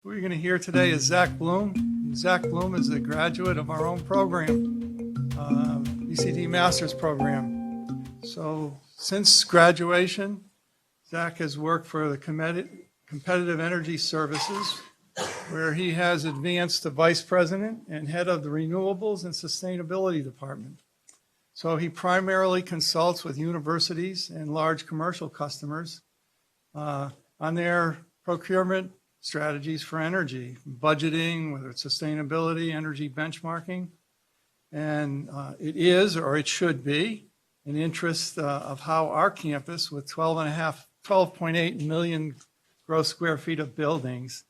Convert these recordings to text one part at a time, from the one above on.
Who you're going to hear today is Zach Bloom. Zach Bloom is a graduate of our own program, ECD Master's Program. So since graduation, Zach has worked for the Competitive Energy Services, where he has advanced to Vice President and Head of the Renewables and Sustainability Department. So he primarily consults with universities and large commercial customers on their procurement strategies for energy, budgeting, whether it's sustainability, energy benchmarking. And it is, or it should be, an interest of how our campus with 12.8 million gross square feet of buildings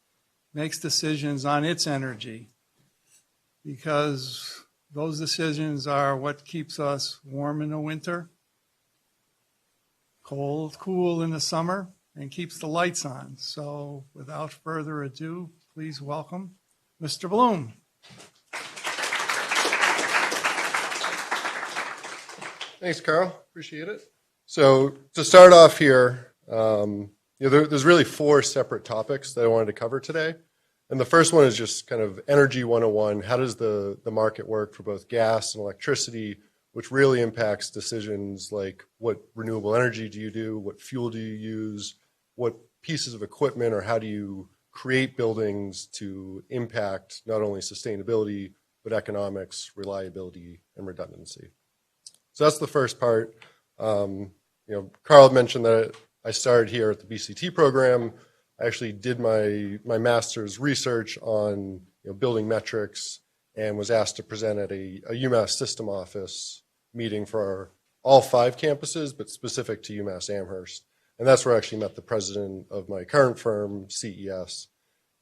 makes decisions on its energy, because those decisions are what keeps us warm in the winter, cool in the summer, and keeps the lights on. So without further ado, please welcome Mr. Bloom. Thanks, Carl. Appreciate it. So to start off here, there's really four separate topics that I wanted to cover today. And the first one is just kind of Energy 101. How does the market work for both gas and electricity, which really impacts decisions like what renewable energy do you do, what fuel do you use, what pieces of equipment, or how do you create buildings to impact not only sustainability, but economics, reliability, and redundancy. So that's the first part. Carl mentioned that I started here at the BCT program. I actually did my master's research on building metrics and was asked to present at a UMass system office meeting for all 5 campuses, but specific to UMass Amherst. And that's where I actually met the president of my current firm, CES,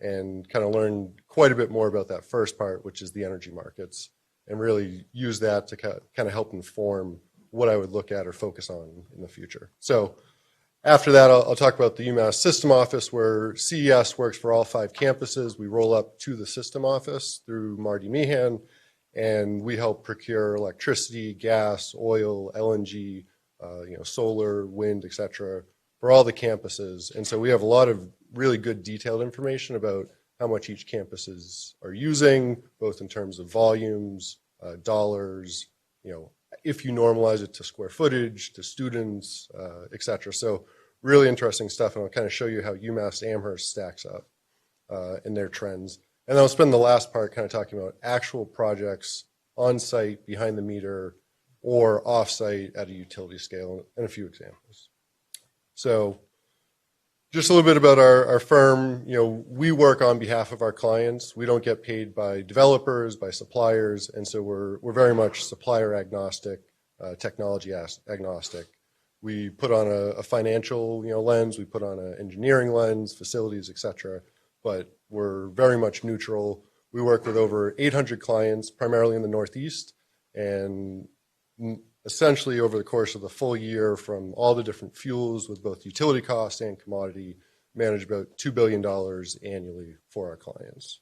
and kind of learned quite a bit more about that first part, which is the energy markets, and really use that to kind of help inform what I would look at or focus on in the future. So after that, I'll talk about the UMass system office, where CES works for all 5 campuses. We roll up to the system office through Marty Meehan, and we help procure electricity, gas, oil, LNG, solar, wind, et cetera, for all the campuses. And so we have a lot of really good detailed information about how much each campuses are using, both in terms of volumes, dollars, if you normalize it to square footage, to students, et cetera. So really interesting stuff, and I'll kind of show you how UMass Amherst stacks up in their trends. And then I'll spend the last part kind of talking about actual projects on site, behind the meter, or off site at a utility scale, and a few examples. So just a little bit about our firm. We work on behalf of our clients. We don't get paid by developers, by suppliers, and so we're very much supplier agnostic, technology agnostic. We put on a financial lens, we put on an engineering lens, facilities, et cetera, but we're very much neutral. We work with over 800 clients, primarily in the Northeast, and essentially over the course of the full year, from all the different fuels with both utility costs and commodity, manage about $2 billion annually for our clients.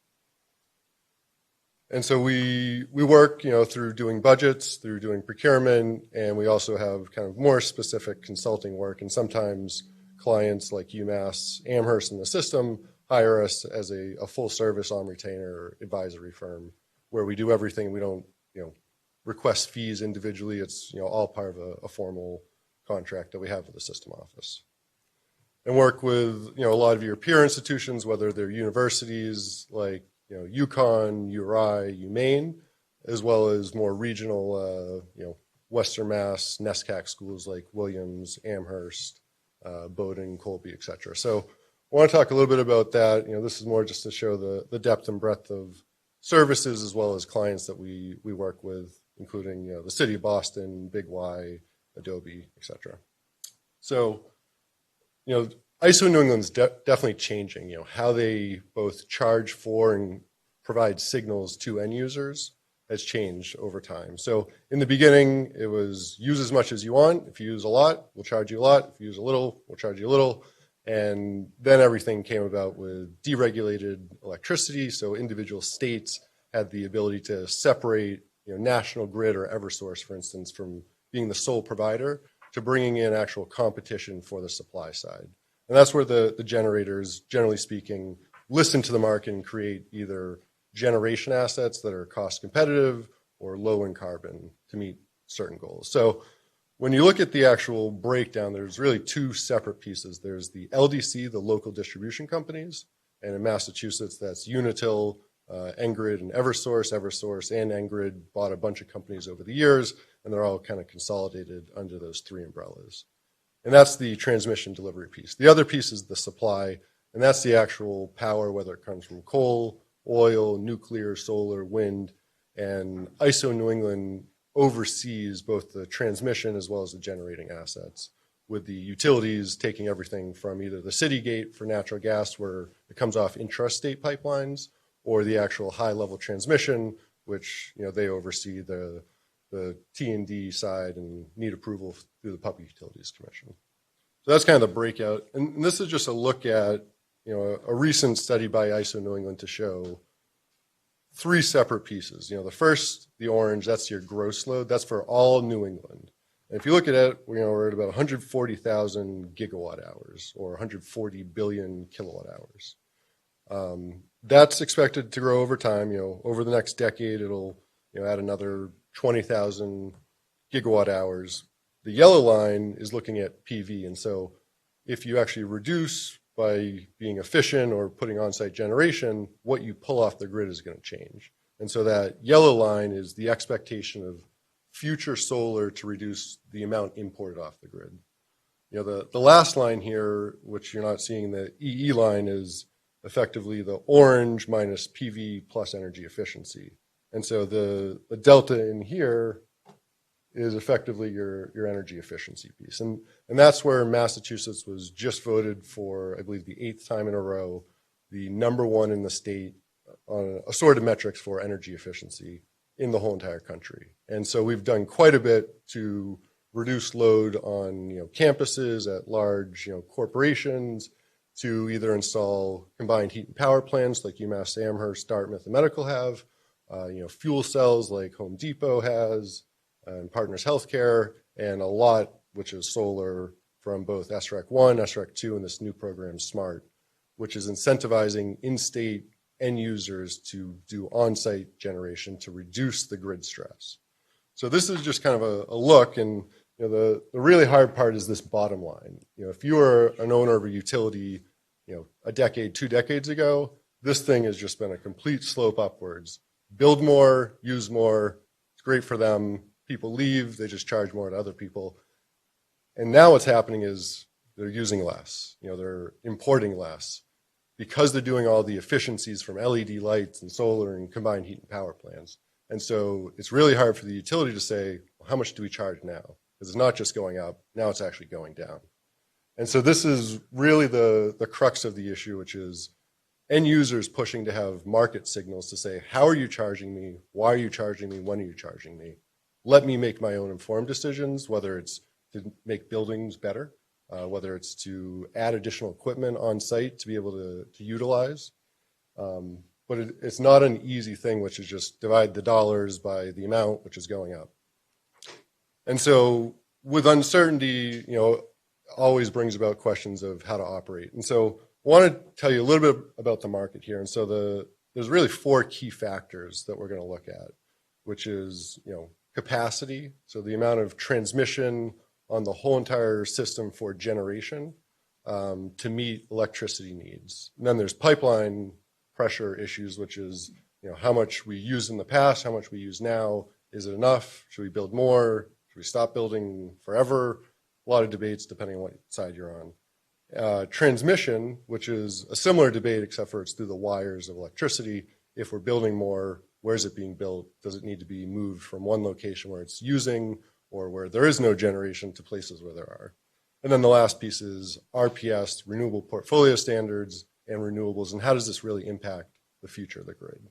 And so we work through doing budgets, through doing procurement, and we also have kind of more specific consulting work. And sometimes clients like UMass Amherst in the system hire us as a full service on retainer advisory firm, where we do everything. We don't request fees individually. It's all part of a formal contract that we have with the system office. And work with a lot of your peer institutions, whether they're universities like UConn, URI, UMaine, as well as more regional Western Mass, NESCAC schools like Williams, Amherst, Bowdoin, Colby, et cetera. So I want to talk a little bit about that. This is more just to show the depth and breadth of services as well as clients that we work with, including the City of Boston, Big Y, Adobe, et cetera. So, ISO New England's definitely changing, how they both charge for and provide signals to end users has changed over time. So in the beginning, it was use as much as you want. If you use a lot, we'll charge you a lot. If you use a little, we'll charge you a little. And then everything came about with deregulated electricity. So individual states had the ability to separate National Grid or Eversource, for instance, from being the sole provider to bringing in actual competition for the supply side. And that's where the generators, generally speaking, listen to the market and create either generation assets that are cost competitive or low in carbon to meet certain goals. So when you look at the actual breakdown, there's really two separate pieces. There's the LDC, the local distribution companies, and in Massachusetts, that's Unitil, Engrid, and Eversource. Eversource and Engrid bought a bunch of companies over the years, and they're all kind of consolidated under those three umbrellas. And that's the transmission delivery piece. The other piece is the supply, and that's the actual power, whether it comes from coal, oil, nuclear, solar, wind, and ISO New England oversees both the transmission as well as the generating assets, with the utilities taking everything from either the city gate for natural gas, where it comes off intrastate pipelines, or the actual high-level transmission, which they oversee the T&D side and need approval through the Public Utilities Commission. So that's kind of the breakout. And this is just a look at a recent study by ISO New England to show three separate pieces. The first, the orange, that's your gross load. That's for all New England. And if you look at it, we're at about 140,000 gigawatt hours, or 140 billion kilowatt hours. That's expected to grow over time. Over the next decade, it'll add another 20,000 gigawatt hours. The yellow line is looking at PV, and so if you actually reduce by being efficient or putting on-site generation, what you pull off the grid is going to change. And so that yellow line is the expectation of future solar to reduce the amount imported off the grid. The last line here, which you're not seeing, the EE line, is effectively the orange minus PV plus energy efficiency. And so the delta in here is effectively your energy efficiency piece. And that's where Massachusetts was just voted for, I believe, the 8th time in a row, the #1 in the state on assorted metrics for energy efficiency in the whole entire country. And so we've done quite a bit to reduce load on campuses at large corporations, to either install combined heat and power plants like UMass Amherst, Dartmouth, and Medical have, fuel cells like Home Depot has, and Partners Healthcare, and a lot, which is solar from both SREC 1, SREC 2, and this new program, SMART, which is incentivizing in-state end users to do on-site generation to reduce the grid stress. So this is just kind of a look, and the really hard part is this bottom line. If you were an owner of a utility, a decade, 2 decades ago, this thing has just been a complete slope upwards. Build more, use more, it's great for them. People leave, they just charge more to other people. And now what's happening is they're using less, they're importing less, because they're doing all the efficiencies from LED lights and solar and combined heat and power plants. And so it's really hard for the utility to say, well, how much do we charge now? Because it's not just going up, now it's actually going down. And so this is really the crux of the issue, which is end users pushing to have market signals to say, how are you charging me? Why are you charging me? When are you charging me? Let me make my own informed decisions, whether it's to make buildings better, whether it's to add additional equipment on site to be able to utilize. But it's not an easy thing, which is just divide the dollars by the amount, which is going up. And so with uncertainty, always brings about questions of how to operate. And so I want to tell you a little bit about the market here. And so there's really 4 key factors that we're going to look at, which is, capacity, so the amount of transmission on the whole entire system for generation to meet electricity needs. And then there's pipeline pressure issues, which is how much we used in the past, how much we use now. Is it enough? Should we build more? Should we stop building forever? A lot of debates depending on what side you're on. Transmission, which is a similar debate except for it's through the wires of electricity. If we're building more, where is it being built? Does it need to be moved from one location where it's using or where there is no generation to places where there are? And then the last piece is RPS, Renewable Portfolio Standards, and renewables, and how does this really impact the future of the grid?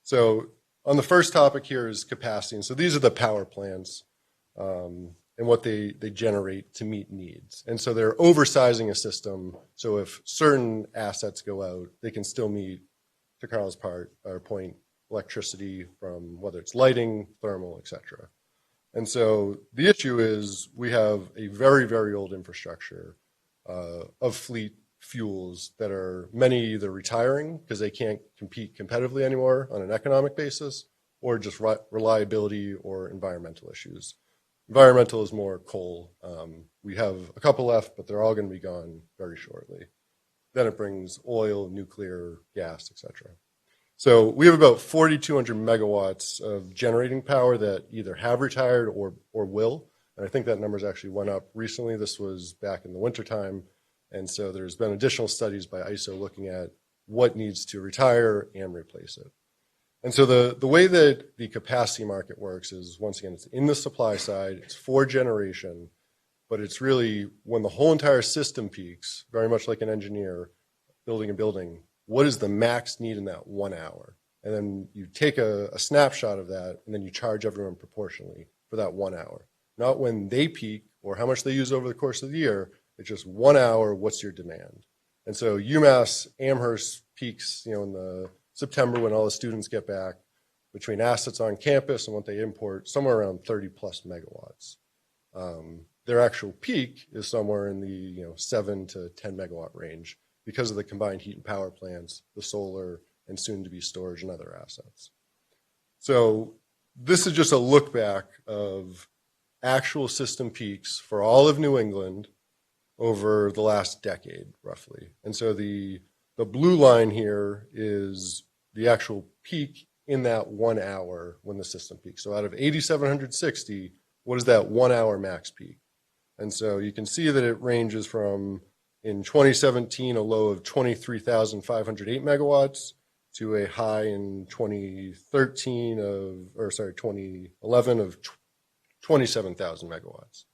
So on the first topic here is capacity. And so these are the power plants and what they generate to meet needs. And so they're oversizing a system, so if certain assets go out, they can still meet, to Carl's point, electricity from whether it's lighting, thermal, et cetera. And so the issue is we have a very, very old infrastructure of fleet fuels that are many either retiring because they can't compete competitively anymore on an economic basis, or just reliability or environmental issues. Environmental is more coal. We have a couple left, but they're all going to be gone very shortly. Then it brings oil, nuclear, gas, etc. So we have about 4,200 megawatts of generating power that either have retired or will. And I think that numbers actually went up recently. This was back in the wintertime. And so there's been additional studies by ISO looking at what needs to retire and replace it. And so the way that the capacity market works is, once again, it's in the supply side, it's for generation, but it's really when the whole entire system peaks, very much like an engineer building a building, what is the max need in that 1 hour? And then you take a snapshot of that, and then you charge everyone proportionally for that 1 hour. Not when they peak or how much they use over the course of the year. It's just 1 hour, what's your demand? And so UMass Amherst peaks, in the September when all the students get back, between assets on campus and what they import, somewhere around 30 plus megawatts. Their actual peak is somewhere in the 7 to 10 megawatt range because of the combined heat and power plants, the solar, and soon to be storage and other assets. So this is just a look back of actual system peaks for all of New England over the last decade, roughly. And so the blue line here is the actual peak in that 1 hour when the system peaks. So out of 8,760, what is that 1 hour max peak? And so you can see that it ranges from, in 2017, a low of 23,508 megawatts to a high in 2011 of 27,000 megawatts.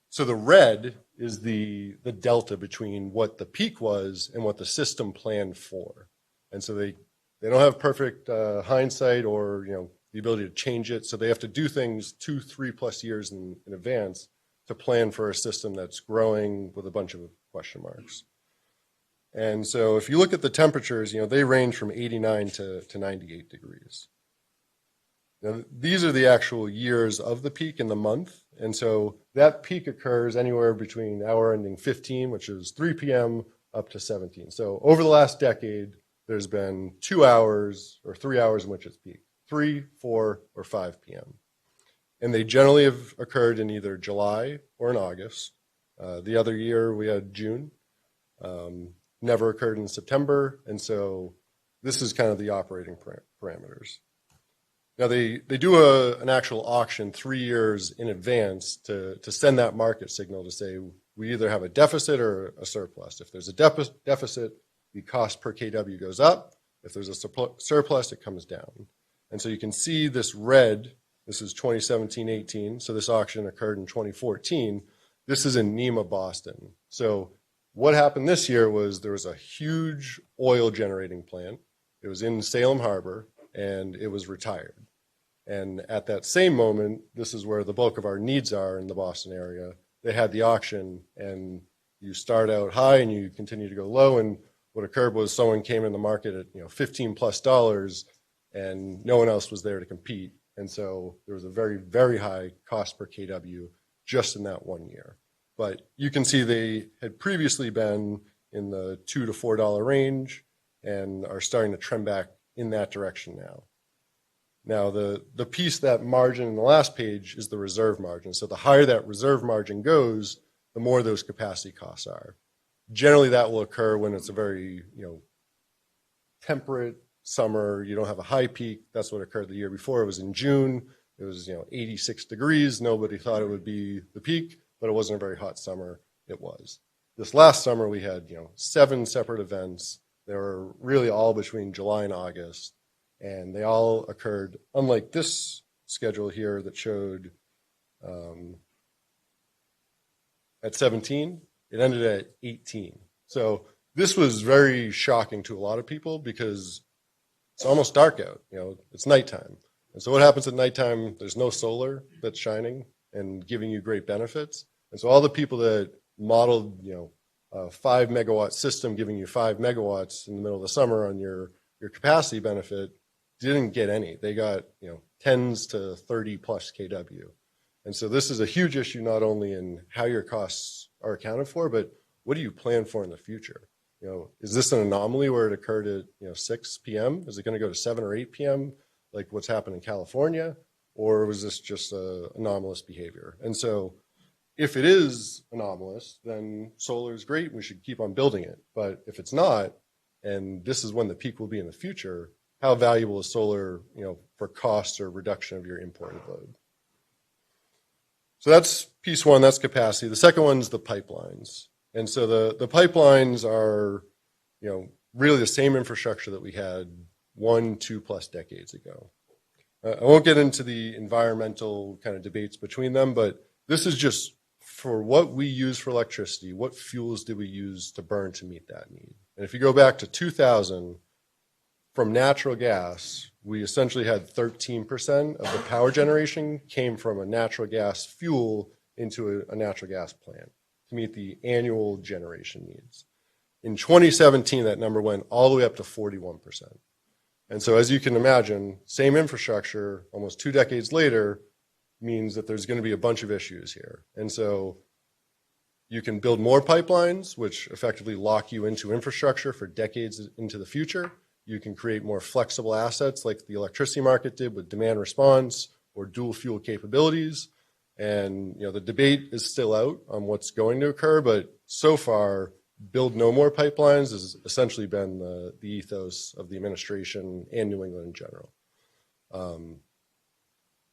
So the red is the delta between what the peak was and what the system planned for. And so they don't have perfect hindsight or the ability to change it. So they have to do things 2-3+ years in advance to plan for a system that's growing with a bunch of question marks. And so if you look at the temperatures, they range from 89 to 98 degrees. Now, these are the actual years of the peak in the month. And so that peak occurs anywhere between hour ending 15, which is 3 p.m., up to 17. So over the last decade, there's been 2 hours or 3 hours in which it's peaked, 3, 4, or 5 p.m. And they generally have occurred in either July or in August. The other year we had June. Never occurred in September. And so this is kind of the operating parameters. Now they do an actual auction 3 years in advance to send that market signal to say we either have a deficit or a surplus. If there's a deficit, the cost per kW goes up. If there's a surplus, it comes down. And so you can see this red. This is 2017-18. So this auction occurred in 2014. This is in Nema, Boston. So what happened this year was there was a huge oil generating plant. It was in Salem Harbor, and it was retired. And at that same moment, this is where the bulk of our needs are in the Boston area. They had the auction, and you start out high and you continue to go low. And what occurred was someone came in the market at $15+, and no one else was there to compete. And so there was a very, very high cost per kW just in that 1 year. But you can see they had previously been in the $2 to $4 range and are starting to trend back in that direction now. Now, the piece, that margin in the last page, is the reserve margin. So the higher that reserve margin goes, the more those capacity costs are. Generally, that will occur when it's a very temperate summer. You don't have a high peak. That's what occurred the year before. It was in June. It was 86 degrees. Nobody thought it would be the peak, but it wasn't a very hot summer. It was. This last summer, we had 7 separate events. They were really all between July and August. And they all occurred, unlike this schedule here that showed at 17, it ended at 18. So this was very shocking to a lot of people because it's almost dark out. It's nighttime. And so what happens at nighttime? There's no solar that's shining and giving you great benefits. And so all the people that modeled, a 5 megawatt system giving you 5 megawatts in the middle of the summer on your capacity benefit didn't get any. They got 10s to 30 plus kW. And so this is a huge issue not only in how your costs are accounted for, but what do you plan for in the future? Is this an anomaly where it occurred at 6 p.m.? Is it going to go to 7 or 8 p.m. like what's happened in California? Or was this just anomalous behavior? And so if it is anomalous, then solar is great. We should keep on building it. But if it's not, and this is when the peak will be in the future, how valuable is solar, for cost or reduction of your imported load? So that's piece one, that's capacity. The second one's the pipelines. And so the pipelines are, really the same infrastructure that we had 1-2+ decades ago. I won't get into the environmental kind of debates between them, but this is just for what we use for electricity, what fuels did we use to burn to meet that need? And if you go back to 2000, from natural gas, we essentially had 13% of the power generation came from a natural gas fuel into a natural gas plant to meet the annual generation needs. In 2017, that number went all the way up to 41%. And so as you can imagine, same infrastructure, almost 2 decades later, means that there's going to be a bunch of issues here. And so you can build more pipelines, which effectively lock you into infrastructure for decades into the future. You can create more flexible assets like the electricity market did with demand response or dual fuel capabilities. And the debate is still out on what's going to occur, but so far, build no more pipelines has essentially been the ethos of the administration and New England in general.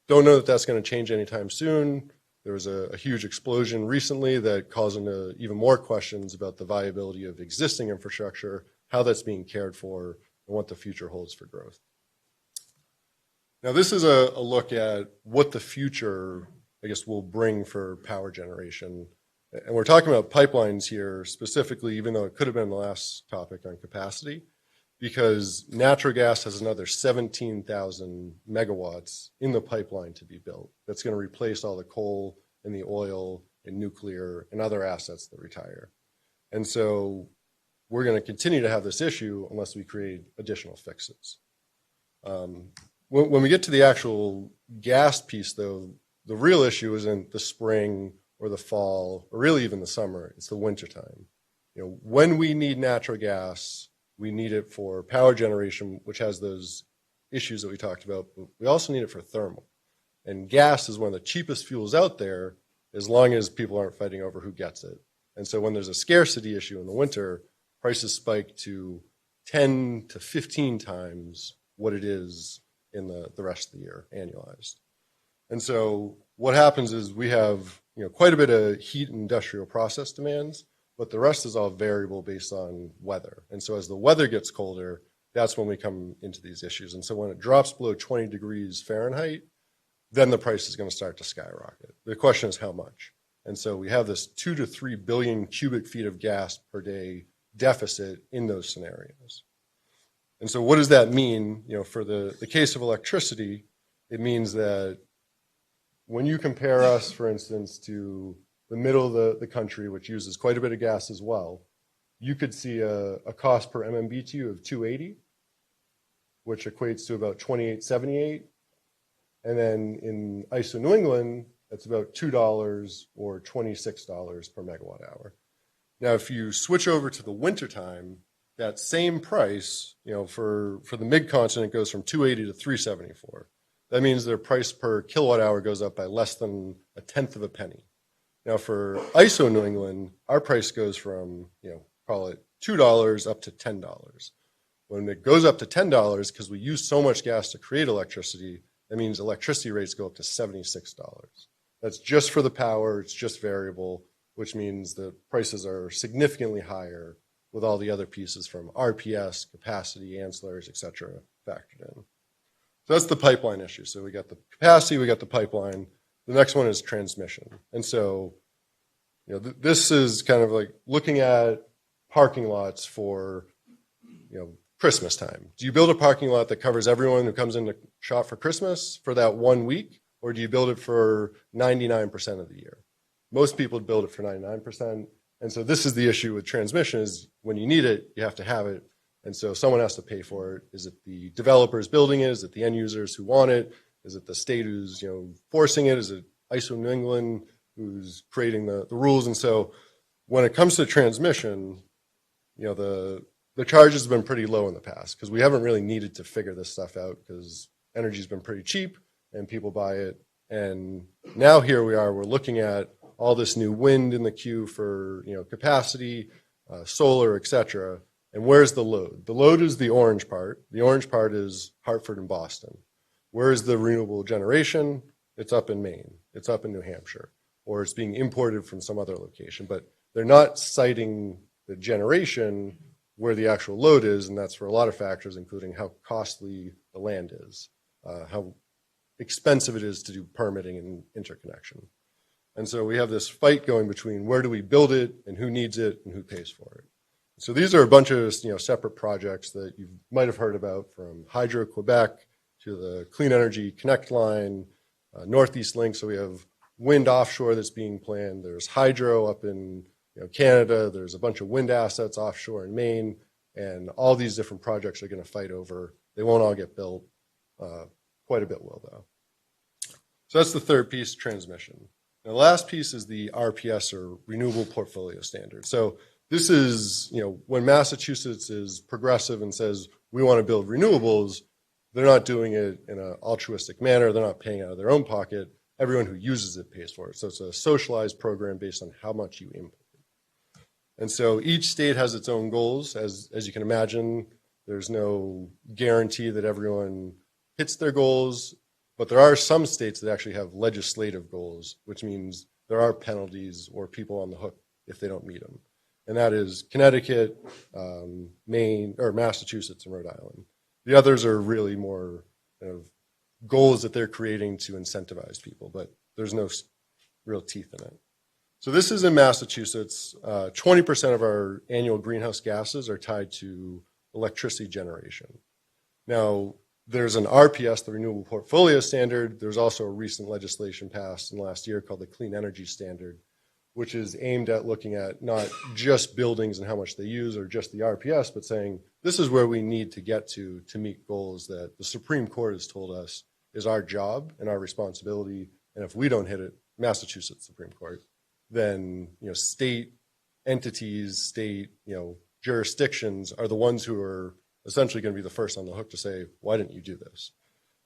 Don't know that that's going to change anytime soon. There was a huge explosion recently that caused into even more questions about the viability of existing infrastructure, how that's being cared for, and what the future holds for growth. Now, this is a look at what the future, will bring for power generation. And we're talking about pipelines here specifically, even though it could have been the last topic on capacity, because natural gas has another 17,000 megawatts in the pipeline to be built. That's going to replace all the coal and the oil and nuclear and other assets that retire. And so we're going to continue to have this issue unless we create additional fixes. When we get to the actual gas piece, though, the real issue isn't the spring or the fall, or really even the summer. It's the wintertime. When we need natural gas, we need it for power generation, which has those issues that we talked about, but we also need it for thermal. And gas is one of the cheapest fuels out there, as long as people aren't fighting over who gets it. And so when there's a scarcity issue in the winter, prices spike to 10 to 15 times what it is in the rest of the year, annualized. And so what happens is we have quite a bit of heat and industrial process demands, but the rest is all variable based on weather. And so as the weather gets colder, that's when we come into these issues. And so when it drops below 20 degrees Fahrenheit, then the price is going to start to skyrocket. The question is how much. And so we have this 2 to 3 billion cubic feet of gas per day deficit in those scenarios. And so what does that mean? For the case of electricity, it means that when you compare us, for instance, to the middle of the country, which uses quite a bit of gas as well, you could see a cost per MMBTU of $2.80, which equates to about $28.78. And then in ISO New England, that's about $2 or $26 per megawatt hour. Now, if you switch over to the wintertime, that same price, for the mid-continent goes from $2.80 to $3.74. That means their price per kilowatt hour goes up by less than a tenth of a penny. Now, for ISO New England, our price goes from, call it $2 up to $10. When it goes up to $10, because we use so much gas to create electricity, that means electricity rates go up to $76. That's just for the power, it's just variable, which means the prices are significantly higher with all the other pieces from RPS, capacity, ancillaries, et cetera, factored in. So that's the pipeline issue. So we got the capacity, we got the pipeline. The next one is transmission. And so, this is kind of like looking at parking lots for, Christmas time. Do you build a parking lot that covers everyone who comes in to shop for Christmas for that 1 week? Or do you build it for 99% of the year? Most people build it for 99%. And so this is the issue with transmission is when you need it, you have to have it. And so someone has to pay for it. Is it the developers building it? Is it the end users who want it? Is it the state who's forcing it? Is it ISO New England who's creating the rules? And so when it comes to transmission, the charges have been pretty low in the past because we haven't really needed to figure this stuff out because energy's been pretty cheap and people buy it. And now here we are, we're looking at all this new wind in the queue for capacity, solar, et cetera. And where's the load? The load is the orange part. The orange part is Hartford and Boston. Where's the renewable generation? It's up in Maine. It's up in New Hampshire. Or it's being imported from some other location. But they're not citing the generation where the actual load is, and that's for a lot of factors, including how costly the land is, how expensive it is to do permitting and interconnection. And so we have this fight going between where do we build it and who needs it and who pays for it. So these are a bunch of separate projects that you might have heard about, from Hydro Quebec to the Clean Energy Connect line, Northeast Link. So we have wind offshore that's being planned. There's hydro up in Canada. There's a bunch of wind assets offshore in Maine, and all these different projects are going to fight over. They won't all get built. Quite a bit will, though. So that's the third piece, transmission. Now, the last piece is the RPS, or Renewable Portfolio Standard. So this is, when Massachusetts is progressive and says, we want to build renewables, they're not doing it in an altruistic manner. They're not paying out of their own pocket. Everyone who uses it pays for it. So it's a socialized program based on how much you import. And so each state has its own goals. As you can imagine, there's no guarantee that everyone hits their goals, but there are some states that actually have legislative goals, which means there are penalties or people on the hook if they don't meet them. And that is Connecticut, Maine, or Massachusetts, and Rhode Island. The others are really more kind of goals that they're creating to incentivize people, but there's no real teeth in it. So this is in Massachusetts. 20% of our annual greenhouse gases are tied to electricity generation. Now, there's an RPS, the Renewable Portfolio Standard. There's also a recent legislation passed in the last year called the Clean Energy Standard, which is aimed at looking at not just buildings and how much they use or just the RPS, but saying this is where we need to get to meet goals that the Supreme Court has told us is our job and our responsibility. And if we don't hit it, Massachusetts Supreme Court, then state entities, state jurisdictions are the ones who are essentially going to be the first on the hook to say, why didn't you do this?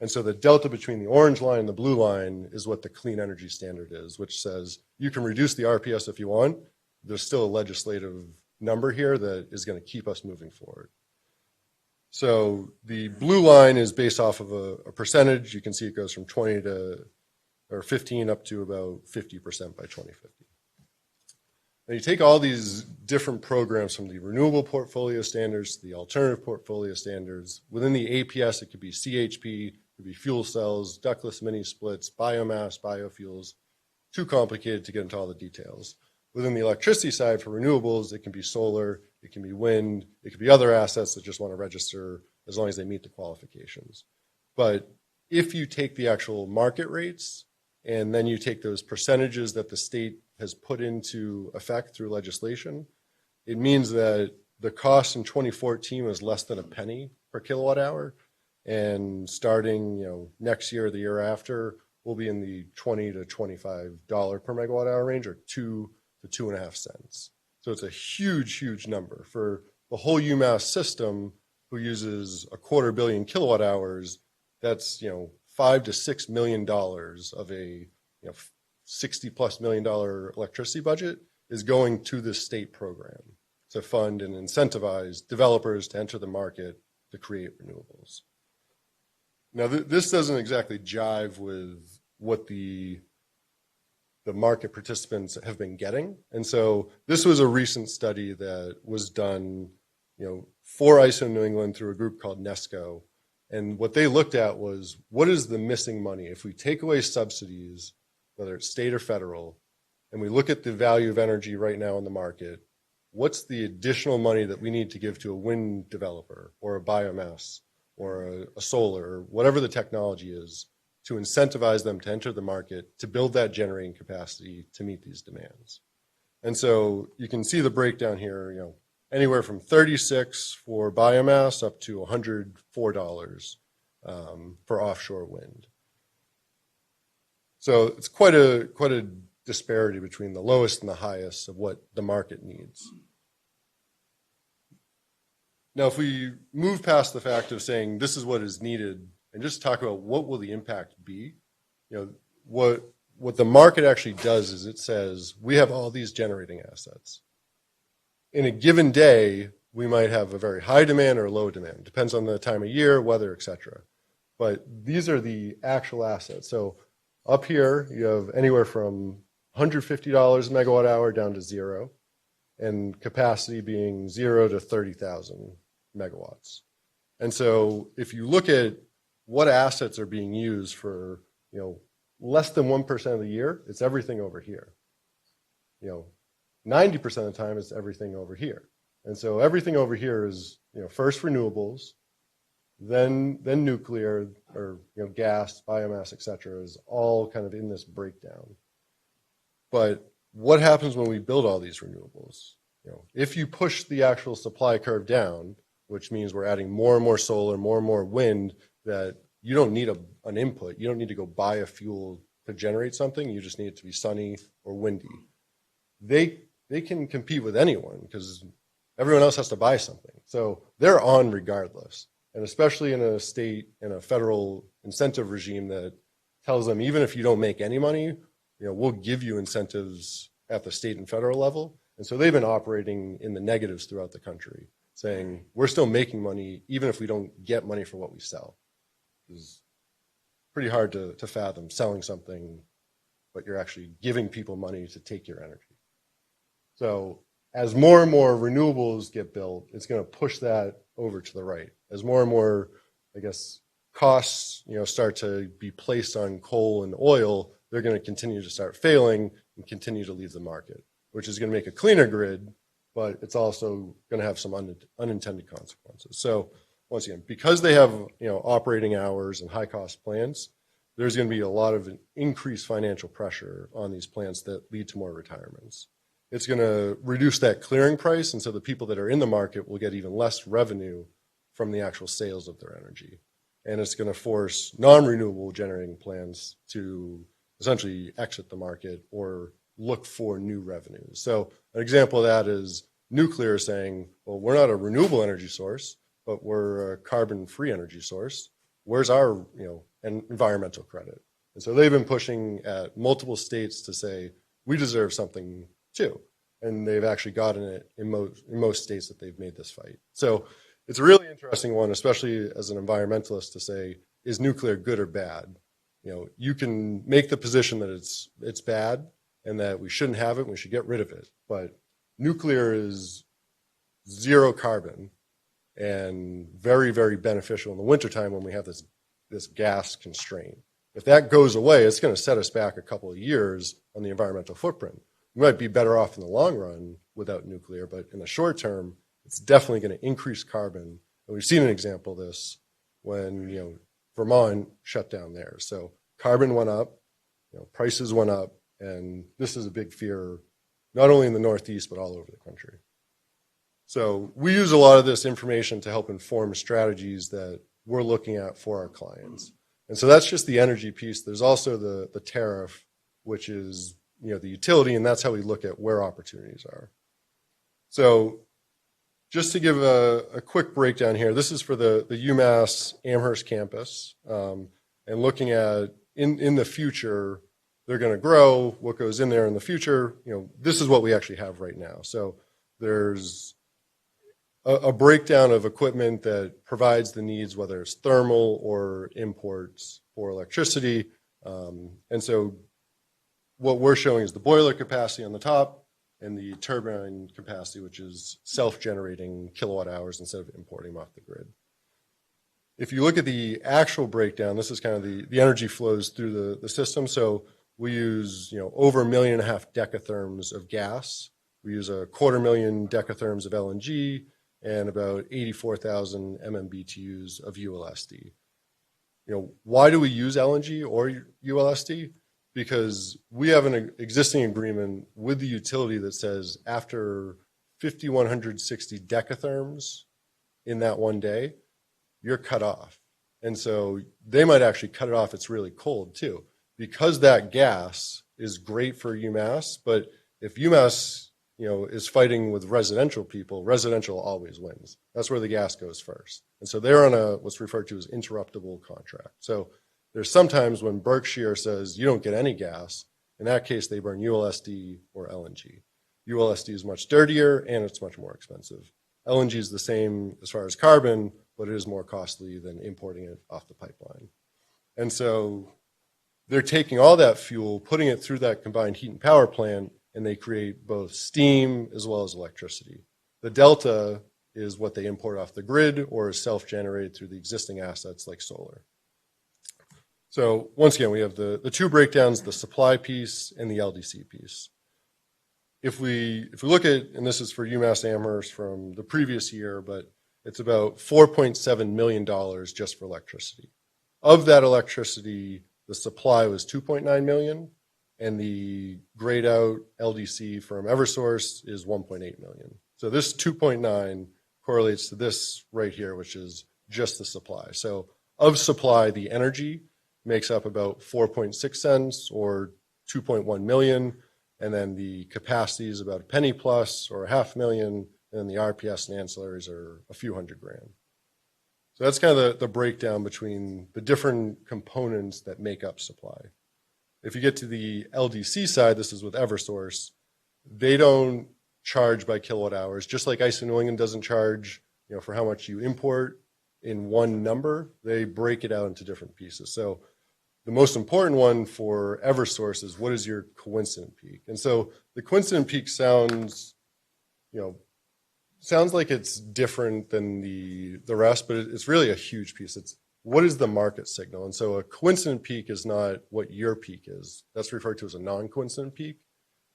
And so the delta between the orange line and the blue line is what the Clean Energy Standard is, which says you can reduce the RPS if you want. There's still a legislative number here that is going to keep us moving forward. So the blue line is based off of a percentage. You can see it goes from 15 up to about 50% by 2050. Now you take all these different programs from the renewable portfolio standards to the alternative portfolio standards. Within the APS, it could be CHP, it could be fuel cells, ductless mini splits, biomass, biofuels. Too complicated to get into all the details. Within the electricity side for renewables, it can be solar, it can be wind, it could be other assets that just want to register as long as they meet the qualifications. But if you take the actual market rates and then you take those percentages that the state has put into effect through legislation, it means that the cost in 2014 was less than a penny per kilowatt hour. And starting next year or the year after, we'll be in the $20 to $25 per megawatt hour range, or 2 to 2.5 cents. So it's a huge, huge number. For the whole UMass system, who uses 250 million kilowatt hours, that's $5 to $6 million of a $60+ million electricity budget is going to this state program to fund and incentivize developers to enter the market to create renewables. Now, this doesn't exactly jive with what the market participants have been getting. And so this was a recent study that was done for ISO New England through a group called NESCO. And what they looked at was, what is the missing money? If we take away subsidies, whether it's state or federal, and we look at the value of energy right now in the market, what's the additional money that we need to give to a wind developer or a biomass or a solar, or whatever the technology is, to incentivize them to enter the market, to build that generating capacity to meet these demands? And so you can see the breakdown here, anywhere from 36 for biomass up to $104 for offshore wind. So it's quite a disparity between the lowest and the highest of what the market needs. Now, if we move past the fact of saying this is what is needed and just talk about what will the impact be, what the market actually does is it says we have all these generating assets. In a given day, we might have a very high demand or low demand. Depends on the time of year, weather, etc. But these are the actual assets. So up here, you have anywhere from $150 a megawatt hour down to zero, and capacity being 0 to 30,000 megawatts. And so if you look at what assets are being used for, less than 1% of the year, it's everything over here. 90% of the time, it's everything over here. And so everything over here is, first renewables, then nuclear or gas, biomass, et cetera, is all kind of in this breakdown. But what happens when we build all these renewables? If you push the actual supply curve down, which means we're adding more and more solar, more and more wind, that you don't need an input. You don't need to go buy a fuel to generate something. You just need it to be sunny or windy. They can compete with anyone because everyone else has to buy something. So they're on regardless. And especially in a state and a federal incentive regime that tells them, even if you don't make any money, we'll give you incentives at the state and federal level. And so they've been operating in the negatives throughout the country, saying we're still making money even if we don't get money for what we sell. It's pretty hard to fathom selling something, but you're actually giving people money to take your energy. So as more and more renewables get built, it's going to push that over to the right. As more and more, costs, start to be placed on coal and oil, they're going to continue to start failing and continue to leave the market, which is going to make a cleaner grid, but it's also going to have some unintended consequences. So once again, because they have operating hours and high cost plants, there's going to be a lot of increased financial pressure on these plants that lead to more retirements. It's going to reduce that clearing price, and so the people that are in the market will get even less revenue from the actual sales of their energy. And it's going to force non-renewable generating plants to essentially exit the market or look for new revenues. So an example of that is nuclear saying, well, we're not a renewable energy source, but we're a carbon-free energy source. Where's our environmental credit? And so they've been pushing at multiple states to say, we deserve something too. And they've actually gotten it in most states that they've made this fight. So it's a really interesting one, especially as an environmentalist, to say, is nuclear good or bad? You can make the position that it's bad and that we shouldn't have it and we should get rid of it. But nuclear is zero carbon and very, very beneficial in the wintertime when we have this gas constraint. If that goes away, it's going to set us back a couple of years on the environmental footprint. We might be better off in the long run without nuclear, but in the short term, it's definitely going to increase carbon. And we've seen an example of this when Vermont shut down theirs. So carbon went up, prices went up, and this is a big fear, not only in the Northeast, but all over the country. So we use a lot of this information to help inform strategies that we're looking at for our clients. And so that's just the energy piece. There's also the tariff, which is the utility, and that's how we look at where opportunities are. So just to give a quick breakdown here, this is for the UMass Amherst campus, and looking at in the future, they're going to grow, what goes in there in the future. This is what we actually have right now. So there's a breakdown of equipment that provides the needs, whether it's thermal or imports for electricity. And so what we're showing is the boiler capacity on the top and the turbine capacity, which is self-generating kilowatt hours instead of importing them off the grid. If you look at the actual breakdown, this is kind of the energy flows through the system. So we use over 1.5 million decatherms of gas. We use 250,000 decatherms of LNG and about 84,000 MMBTUs of ULSD. Why do we use LNG or ULSD? Because we have an existing agreement with the utility that says after 5,160 decatherms in that one day, you're cut off. And so they might actually cut it off. It's really cold too. Because that gas is great for UMass, but if UMass, is fighting with residential people, residential always wins. That's where the gas goes first. And so they're on what's referred to as interruptible contract. So there's sometimes when Berkshire says you don't get any gas, in that case they burn ULSD or LNG. ULSD is much dirtier and it's much more expensive. LNG is the same as far as carbon, but it is more costly than importing it off the pipeline. And so they're taking all that fuel, putting it through that combined heat and power plant, and they create both steam as well as electricity. The delta is what they import off the grid or is self-generated through the existing assets like solar. So once again, we have the two breakdowns, the supply piece and the LDC piece. If we look at, and this is for UMass Amherst from the previous year, but it's about $4.7 million just for electricity. Of that electricity, the supply was $2.9 million, and the grayed out LDC from Eversource is $1.8 million. So this 2.9 correlates to this right here, which is just the supply. So of supply, the energy makes up about 4.6 cents or 2.1 million, and then the capacity is about a penny plus or $500,000, and then the RPS and ancillaries are a few $100,000. So that's kind of the breakdown between the different components that make up supply. If you get to the LDC side, this is with Eversource, they don't charge by kilowatt hours, just like ISO New England doesn't charge, for how much you import in one number. They break it out into different pieces. So the most important one for Eversource is what is your coincident peak? And so the coincident peak sounds like it's different than the rest, but it's really a huge piece. It's what is the market signal? And so a coincident peak is not what your peak is. That's referred to as a non-coincident peak,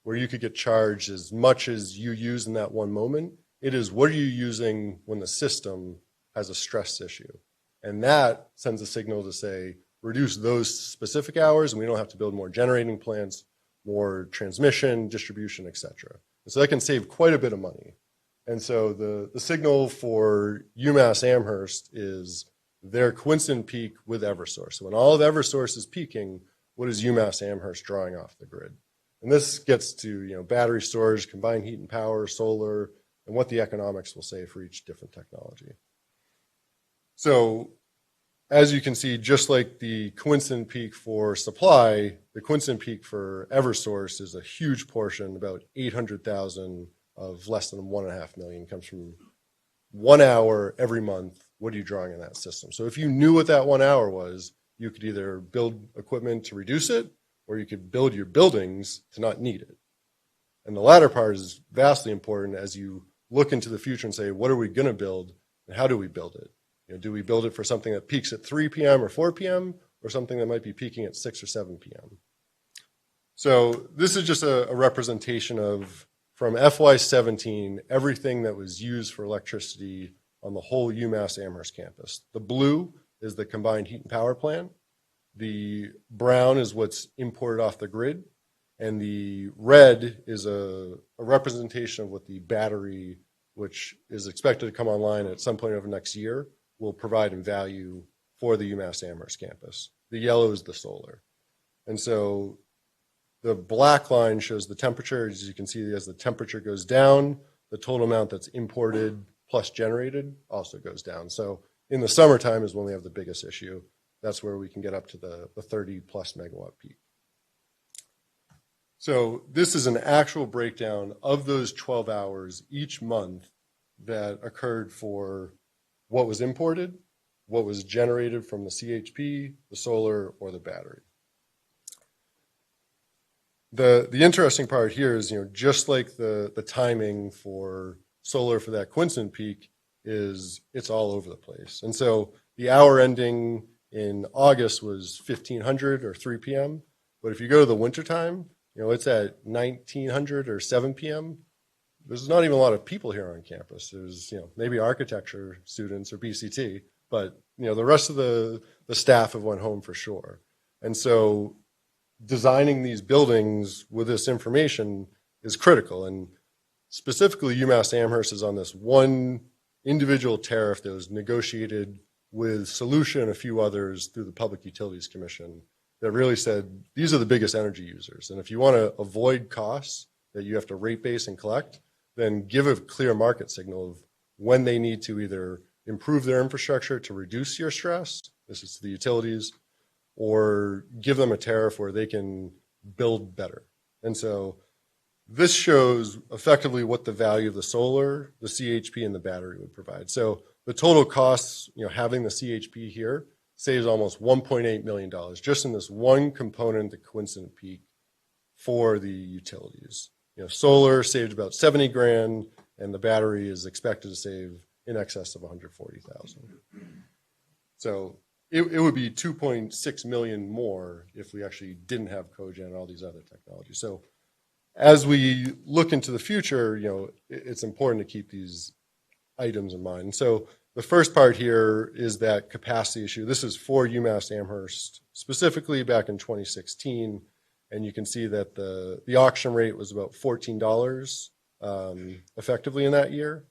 where you could get charged as much as you use in that one moment. It is what are you using when the system has a stress issue? And that sends a signal to say, reduce those specific hours, and we don't have to build more generating plants, more transmission, distribution, et cetera. And so that can save quite a bit of money. And so the signal for UMass Amherst is their coincident peak with Eversource. So when all of Eversource is peaking, what is UMass Amherst drawing off the grid? And this gets to battery storage, combined heat and power, solar, and what the economics will say for each different technology. So as you can see, just like the coincident peak for supply, the coincident peak for Eversource is a huge portion, about 800,000 of less than 1.5 million comes from 1 hour every month. What are you drawing in that system? So if you knew what that 1 hour was, you could either build equipment to reduce it, or you could build your buildings to not need it. And the latter part is vastly important as you look into the future and say, what are we going to build and how do we build it? Do we build it for something that peaks at 3 p.m. or 4 p.m. or something that might be peaking at 6 or 7 p.m.? So this is just a representation of, from FY17, everything that was used for electricity on the whole UMass Amherst campus. The blue is the combined heat and power plant. The brown is what's imported off the grid. And the red is a representation of what the battery, which is expected to come online at some point over next year, will provide in value for the UMass Amherst campus. The yellow is the solar. And so the black line shows the temperature. As you can see, as the temperature goes down, the total amount that's imported plus generated also goes down. So in the summertime is when we have the biggest issue. That's where we can get up to the 30 plus megawatt peak. So this is an actual breakdown of those 12 hours each month that occurred for what was imported, what was generated from the CHP, the solar, or the battery. The interesting part here is, just like the timing for solar for that coincident peak is, it's all over the place. And so the hour ending in August was 1500 or 3 p.m. But if you go to the wintertime, it's at 1900 or 7 p.m. There's not even a lot of people here on campus. There's, maybe architecture students or BCT, but, the rest of the staff have went home for sure. And so designing these buildings with this information is critical. And specifically, UMass Amherst is on this one individual tariff that was negotiated with Solution and a few others through the Public Utilities Commission. that really said, these are the biggest energy users. And if you want to avoid costs that you have to rate base and collect, then give a clear market signal of when they need to either improve their infrastructure to reduce your stress, this is the utilities, or give them a tariff where they can build better. And so this shows effectively what the value of the solar, the CHP, and the battery would provide. So the total costs, having the CHP here saves almost $1.8 million just in this one component, the coincident peak, for the utilities. Solar saved about 70 grand, and the battery is expected to save in excess of 140,000. So it would be 2.6 million more if we actually didn't have cogen and all these other technologies. So as we look into the future, it's important to keep these items in mind. So the first part here is that capacity issue. This is for UMass Amherst, specifically back in 2016. And you can see that the auction rate was about $14 effectively in that year,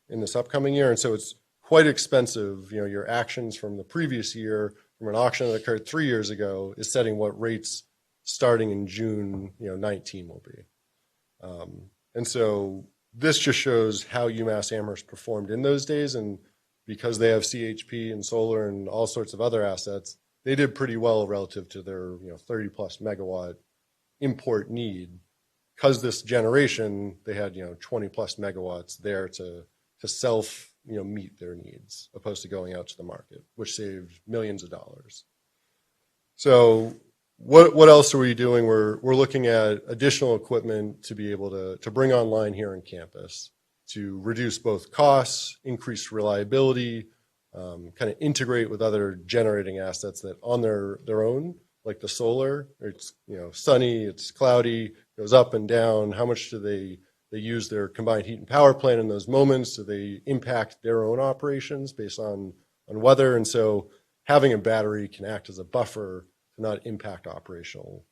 in this upcoming year. And so it's quite expensive. Your actions from the previous year, from an auction that occurred 3 years ago, is setting what rates starting in June 19 will be. And so this just shows how UMass Amherst performed in those days. And because they have CHP and solar and all sorts of other assets, they did pretty well relative to their 30 plus megawatt import need. Because this generation, they had 20 plus megawatts there to self meet their needs, opposed to going out to the market, which saved millions of dollars. So what else are we doing? We're looking at additional equipment to be able to bring online here on campus to reduce both costs, increase reliability, kind of integrate with other generating assets that on their own, like the solar, it's sunny, it's cloudy, goes up and down. How much do they use their combined heat and power plant in those moments? Do they impact their own operations based on weather? And so having a battery can act as a buffer to not impact operational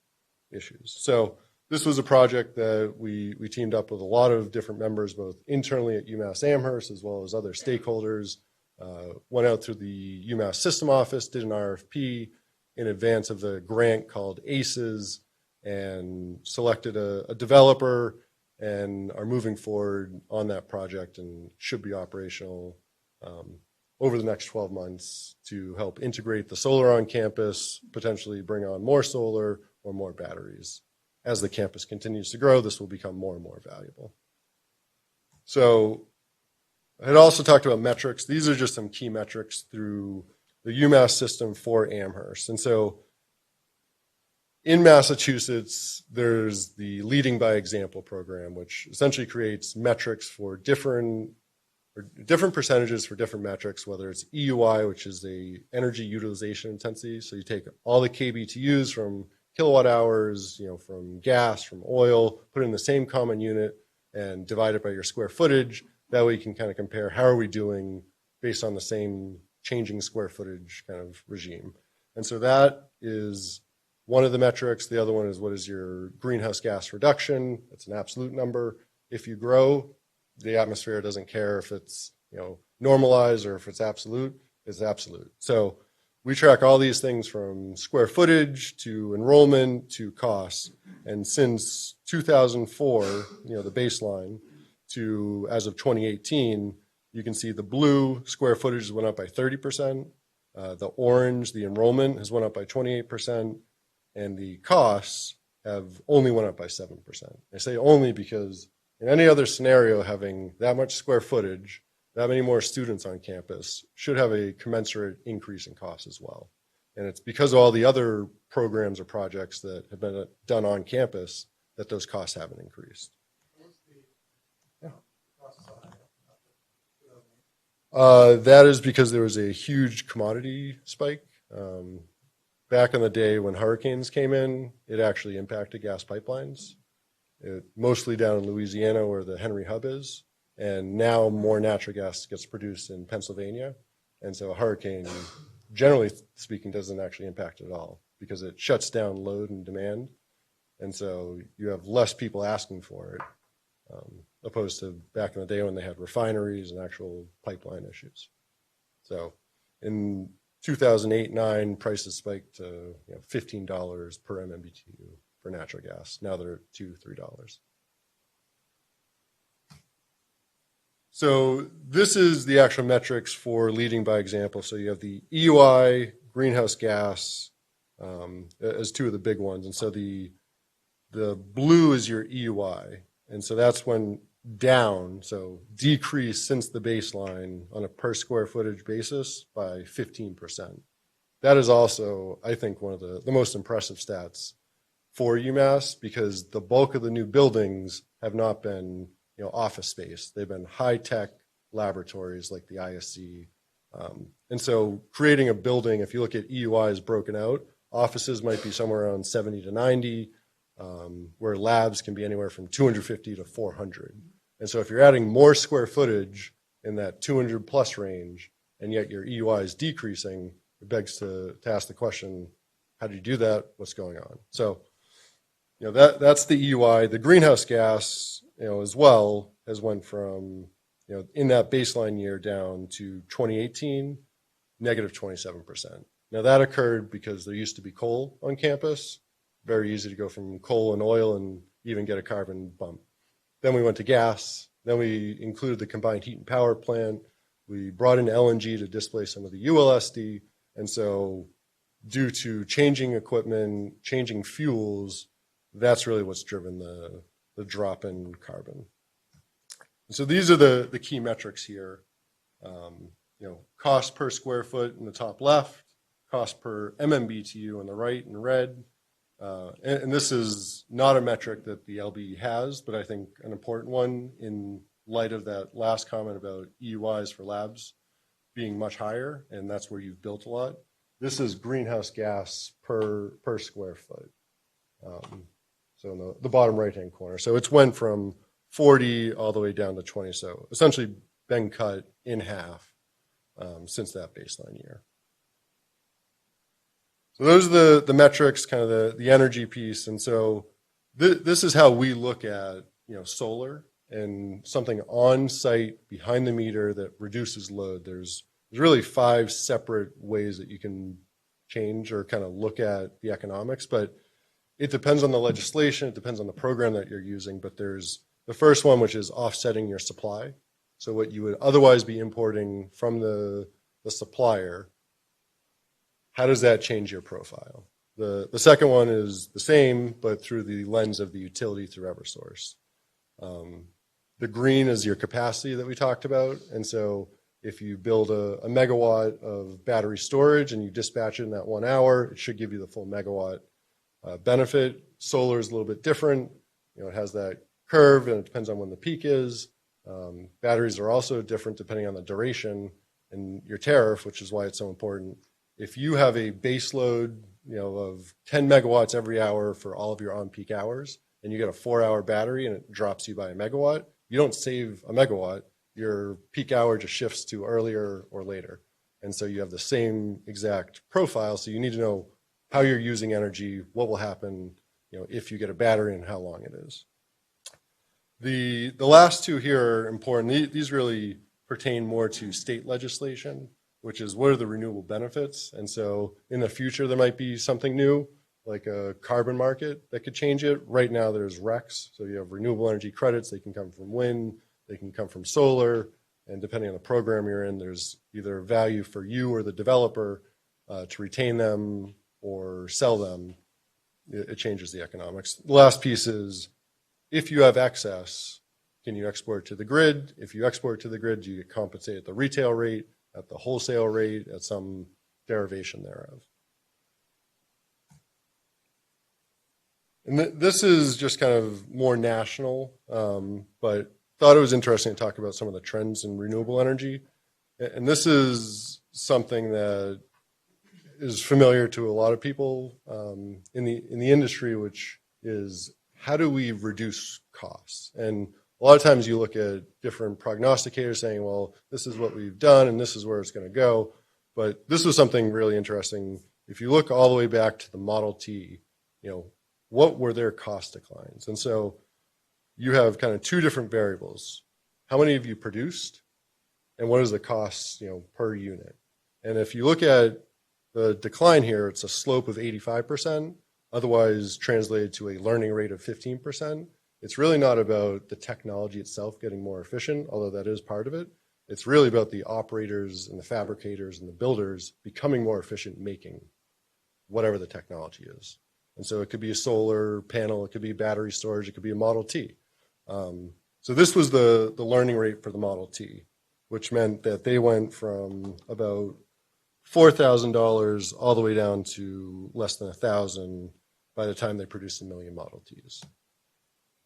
issues. So this was a project that we teamed up with a lot of different members, both internally at UMass Amherst as well as other stakeholders. Went out through the UMass System Office, did an RFP in advance of the grant called ACES, and selected a developer and are moving forward on that project and should be operational over the next 12 months to help integrate the solar on campus, potentially bring on more solar or more batteries. As the campus continues to grow, this will become more and more valuable. So I had also talked about metrics. These are just some key metrics through the UMass system for Amherst. And so in Massachusetts, there's the Leading by Example program, which essentially creates metrics for different percentages for different metrics, whether it's EUI, which is the energy utilization intensity. So you take all the KBTUs from kilowatt hours, from gas, from oil, put it in the same common unit and divide it by your square footage. That way you can kind of compare how are we doing based on the same changing square footage kind of regime. And so that is one of the metrics. The other one is what is your greenhouse gas reduction? It's an absolute number. If you grow, the atmosphere doesn't care if it's normalized or if it's absolute. It's absolute. So we track all these things from square footage to enrollment to costs. And since 2004, the baseline, to as of 2018, you can see the blue square footage went up by 30%. The orange, the enrollment, has went up by 28%. And the costs have only went up by 7%. I say only because in any other scenario, having that much square footage, that many more students on campus should have a commensurate increase in cost as well. And it's because of all the other programs or projects that have been done on campus that those costs haven't increased. That is because there was a huge commodity spike. Back in the day when hurricanes came in, it actually impacted gas pipelines, mostly down in Louisiana where the Henry Hub is. And now more natural gas gets produced in Pennsylvania. And so a hurricane, generally speaking, doesn't actually impact it at all because it shuts down load and demand. And so you have less people asking for it, opposed to back in the day when they had refineries and actual pipeline issues. So in 2008-9, prices spiked to $15 per MMBTU for natural gas. Now they're at $2-3. So this is the actual metrics for leading by example. So you have the EUI, greenhouse gas, as two of the big ones. And so the blue is your EUI. And so that's when down, so decrease since the baseline on a per square footage basis by 15%. That is also, I think, one of the most impressive stats for UMass, because the bulk of the new buildings have not been office space. They've been high-tech laboratories like the ISC. And so creating a building, if you look at EUIs broken out, offices might be somewhere around 70 to 90, where labs can be anywhere from 250 to 400. And so if you're adding more square footage in that 200 plus range, and yet your EUI is decreasing, it begs to ask the question, how do you do that? What's going on? So, that's the EUI. The greenhouse gas, as well, has went from, in that baseline year down to 2018, negative 27%. Now that occurred because there used to be coal on campus. Very easy to go from coal and oil and even get a carbon bump. Then we went to gas. Then we included the combined heat and power plant. We brought in LNG to displace some of the ULSD. And so due to changing equipment, changing fuels, that's really what's driven the drop in carbon. And so these are the key metrics here. Cost per square foot in the top left, cost per MMBTU on the right in red. And this is not a metric that the LB has, but I think an important one in light of that last comment about EUIs for labs being much higher, and that's where you've built a lot. This is greenhouse gas per square foot. So in the bottom right-hand corner. So it's went from 40 all the way down to 20. So essentially been cut in half since that baseline year. So those are the metrics, kind of the energy piece. And so this is how we look at solar and something on site behind the meter that reduces load. There's really 5 separate ways that you can change or kind of look at the economics, but it depends on the legislation, it depends on the program that you're using, but there's the first one, which is offsetting your supply. So what you would otherwise be importing from the supplier, how does that change your profile? The second one is the same, but through the lens of the utility through Eversource. The green is your capacity that we talked about. And so if you build a megawatt of battery storage and you dispatch it in that 1 hour, it should give you the full megawatt benefit. Solar is a little bit different. It has that curve and it depends on when the peak is. Batteries are also different depending on the duration and your tariff, which is why it's so important. If you have a base load, of 10 megawatts every hour for all of your on-peak hours, and you get a 4-hour battery and it drops you by a megawatt, you don't save a megawatt. Your peak hour just shifts to earlier or later. And so you have the same exact profile. So you need to know how you're using energy, what will happen, if you get a battery and how long it is. The last two here are important. These really pertain more to state legislation, which is what are the renewable benefits. And so in the future, there might be something new, like a carbon market that could change it. Right now, there's RECs. So you have renewable energy credits. They can come from wind. They can come from solar. And depending on the program you're in, there's either value for you or the developer to retain them or sell them. It changes the economics. The last piece is, if you have excess, can you export to the grid? If you export to the grid, do you get compensated at the retail rate, at the wholesale rate, at some derivation thereof? And this is just kind of more national, but thought it was interesting to talk about some of the trends in renewable energy. And this is something that is familiar to a lot of people in the industry, which is how do we reduce costs? And a lot of times you look at different prognosticators saying, well, this is what we've done and this is where it's going to go. But this was something really interesting. If you look all the way back to the Model T, what were their cost declines? And so you have kind of two different variables. How many have you produced? And what is the cost, per unit? And if you look at the decline here, it's a slope of 85%, otherwise translated to a learning rate of 15%. It's really not about the technology itself getting more efficient, although that is part of it. It's really about the operators and the fabricators and the builders becoming more efficient making whatever the technology is. And so it could be a solar panel, it could be battery storage, it could be a Model T. So this was the learning rate for the Model T, which meant that they went from about $4,000 all the way down to less than $1,000 by the time they produced 1 million Model Ts.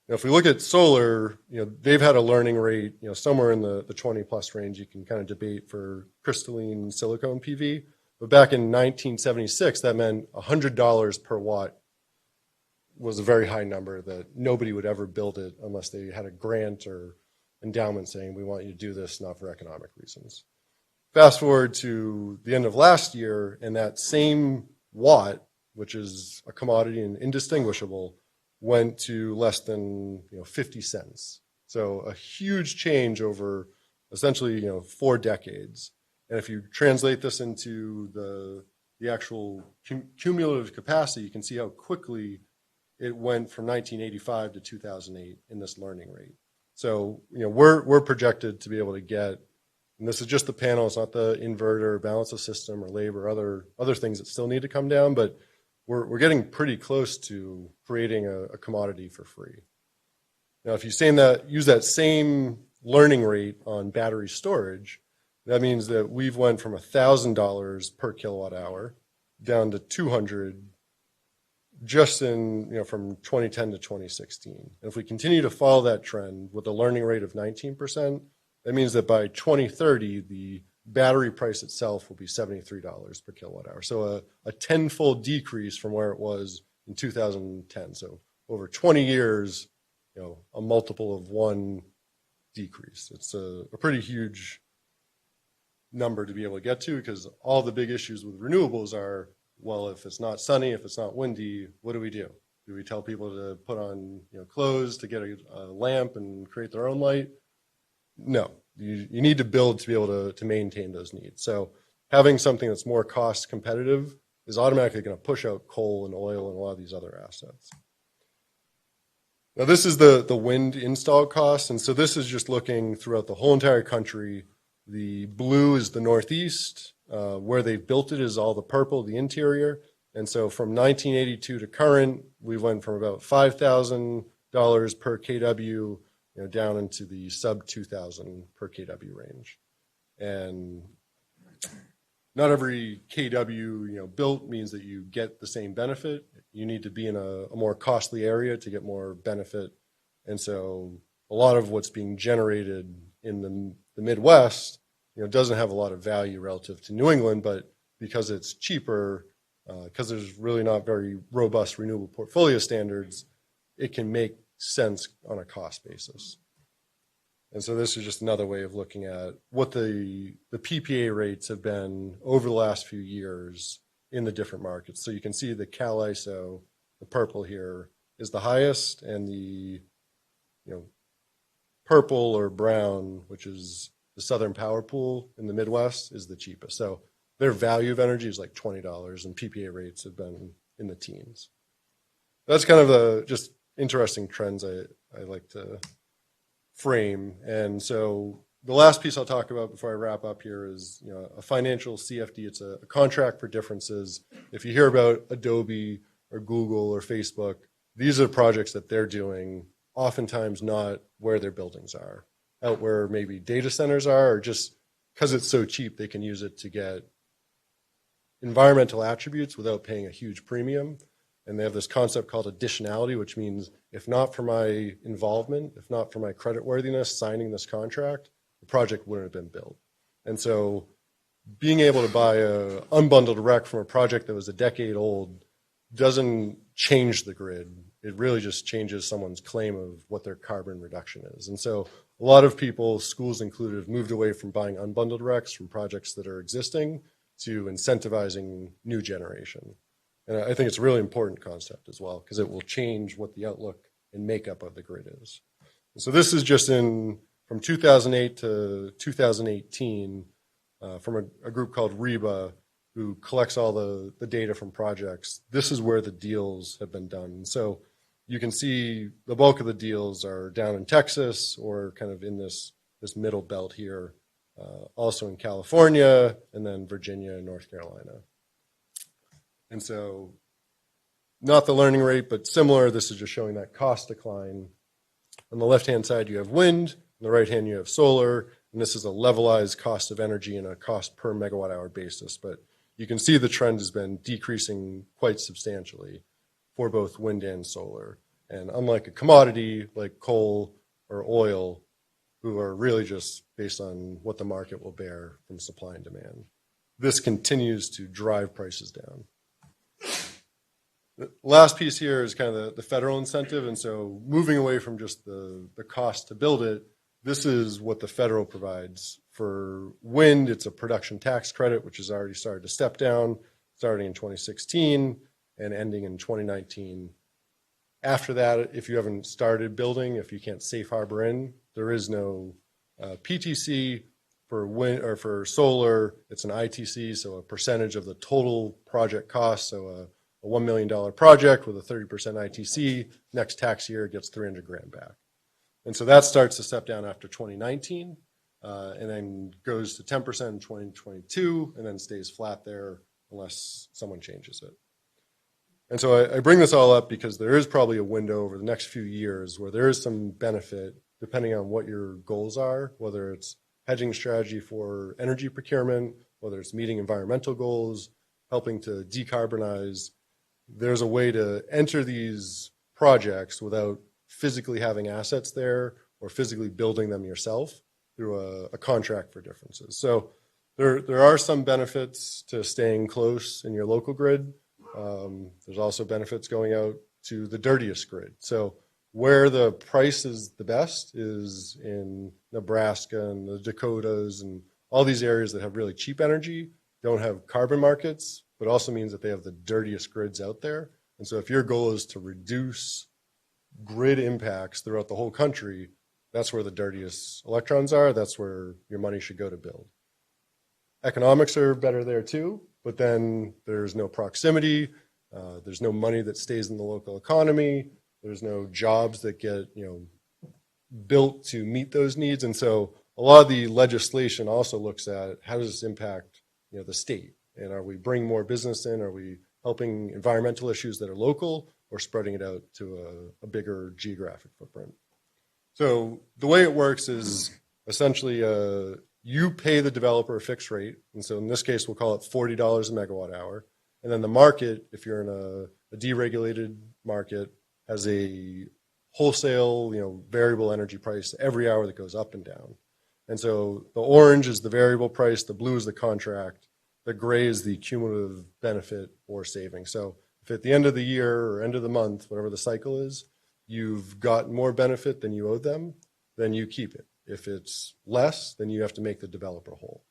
Now, if we look at solar, they've had a learning rate, somewhere in the 20 plus range. You can kind of debate for crystalline silicone PV. But back in 1976, that meant $100 per watt was a very high number that nobody would ever build it unless they had a grant or endowment saying, we want you to do this, not for economic reasons. Fast forward to the end of last year, and that same watt, which is a commodity and indistinguishable, went to less than 50 cents. So a huge change over essentially 4 decades. And if you translate this into the actual cumulative capacity, you can see how quickly it went from 1985 to 2008 in this learning rate. So we're projected to be able to get, and this is just the panel, it's not the inverter, balance of system, or labor, other things that still need to come down, but we're getting pretty close to creating a commodity for free. Now, if you use that same learning rate on battery storage, that means that we've went from $1,000 per kilowatt hour down to $200 just in from 2010 to 2016. And if we continue to follow that trend with a learning rate of 19%, that means that by 2030, the battery price itself will be $73 per kilowatt hour. So a tenfold decrease from where it was in 2010. So over 20 years, a multiple of 1 decrease. It's a pretty huge number to be able to get to, because all the big issues with renewables are, well, if it's not sunny, if it's not windy, what do we do? Do we tell people to put on clothes to get a lamp and create their own light? No. You need to build to be able to maintain those needs. So having something that's more cost competitive is automatically going to push out coal and oil and a lot of these other assets. Now, this is the wind install cost. And so this is just looking throughout the whole entire country. The blue is the Northeast. Where they've built it is all the purple, the interior. And so from 1982 to current, we went from about $5,000 per kW down into the sub 2,000 per kW range. And not every kW built means that you get the same benefit. You need to be in a more costly area to get more benefit. And so a lot of what's being generated in the Midwest doesn't have a lot of value relative to New England, but because it's cheaper, because there's really not very robust renewable portfolio standards, it can make sense on a cost basis. And so this is just another way of looking at what the PPA rates have been over the last few years in the different markets. So you can see the CalISO, the purple here, is the highest, and the purple or brown, which is the Southern Power Pool in the Midwest, is the cheapest. So their value of energy is like $20, and PPA rates have been in the teens. That's kind of the just interesting trends I like to frame. And so the last piece I'll talk about before I wrap up here is a financial CFD. It's a contract for differences. If you hear about Adobe or Google or Facebook, these are projects that they're doing, oftentimes not where their buildings are, out where maybe data centers are, or just because it's so cheap, they can use it to get environmental attributes without paying a huge premium. And they have this concept called additionality, which means if not for my involvement, if not for my creditworthiness signing this contract, the project wouldn't have been built. And so being able to buy a unbundled rec from a project that was a decade old doesn't change the grid. It really just changes someone's claim of what their carbon reduction is. And so a lot of people, schools included, have moved away from buying unbundled recs from projects that are existing to incentivizing new generation. And I think it's a really important concept as well, because it will change what the outlook and makeup of the grid is. And so this is just from 2008 to 2018 from a group called REBA. who collects all the data from projects, this is where the deals have been done. So you can see the bulk of the deals are down in Texas or kind of in this middle belt here, also in California, and then Virginia and North Carolina. And so not the learning rate, but similar. This is just showing that cost decline. On the left-hand side, you have wind. On the right hand, you have solar. And this is a levelized cost of energy and a cost per megawatt hour basis. But you can see the trend has been decreasing quite substantially for both wind and solar. And unlike a commodity like coal or oil, who are really just based on what the market will bear from supply and demand, this continues to drive prices down. The last piece here is kind of the federal incentive. And so moving away from just the cost to build it, this is what the federal provides. For wind, it's a production tax credit, which has already started to step down, starting in 2016 and ending in 2019. After that, if you haven't started building, if you can't safe harbor in, there is no PTC. For wind or for solar, it's an ITC, so a percentage of the total project cost. So a $1 million project with a 30% ITC, next tax year gets 300 grand back. And so that starts to step down after 2019, and then goes to 10% in 2022, and then stays flat there unless someone changes it. And so I bring this all up because there is probably a window over the next few years where there is some benefit, depending on what your goals are, whether it's hedging strategy for energy procurement, whether it's meeting environmental goals, helping to decarbonize. There's a way to enter these projects without physically having assets there or physically building them yourself through a contract for differences. So there are some benefits to staying close in your local grid. There's also benefits going out to the dirtiest grid. So where the price is the best is in Nebraska and the Dakotas and all these areas that have really cheap energy, don't have carbon markets, but also means that they have the dirtiest grids out there. And so if your goal is to reduce grid impacts throughout the whole country, that's where the dirtiest electrons are. That's where your money should go to build. Economics are better there too, but then there's no proximity. There's no money that stays in the local economy. There's no jobs that get built to meet those needs. And so a lot of the legislation also looks at how does this impact the state? And are we bringing more business in? Are we helping environmental issues that are local or spreading it out to a bigger geographic footprint? So the way it works is essentially you pay the developer a fixed rate. And so in this case, we'll call it $40 a megawatt hour. And then the market, if you're in a deregulated market, has a wholesale, variable energy price every hour that goes up and down. And so the orange is the variable price, the blue is the contract, the gray is the cumulative benefit or saving. So if at the end of the year or end of the month, whatever the cycle is, you've got more benefit than you owed them, then you keep it. If it's less, then you have to make the developer whole.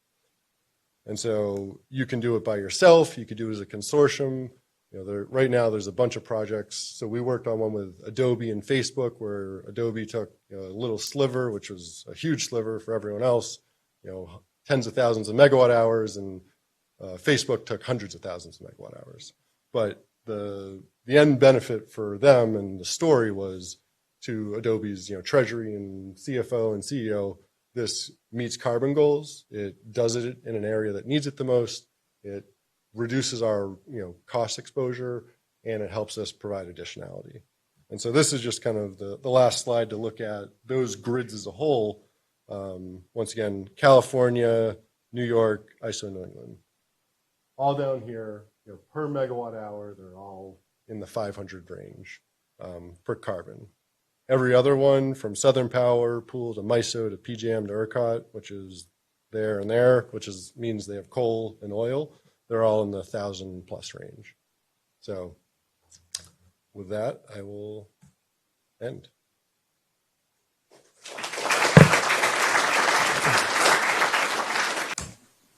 And so you can do it by yourself. You could do it as a consortium. Right now there's a bunch of projects. So we worked on one with Adobe and Facebook where Adobe took a little sliver, which was a huge sliver for everyone else, tens of thousands of megawatt hours, and Facebook took hundreds of thousands of megawatt hours. But the end benefit for them and the story was to Adobe's treasury and CFO and CEO, this meets carbon goals. It does it in an area that needs it the most. It reduces our cost exposure, and it helps us provide additionality. And so this is just kind of the last slide to look at those grids as a whole. Once again, California, New York, ISO New England. All down here, per megawatt hour, they're all in the 500 range for carbon. Every other one, from Southern Power Pool to MISO to PJM to ERCOT, which is there and there, means they have coal and oil, they're all in the 1,000+ range. So with that, I will end.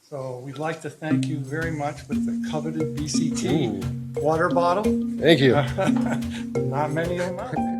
So we'd like to thank you very much with the coveted BCT water bottle. Thank you. Not many of them out there.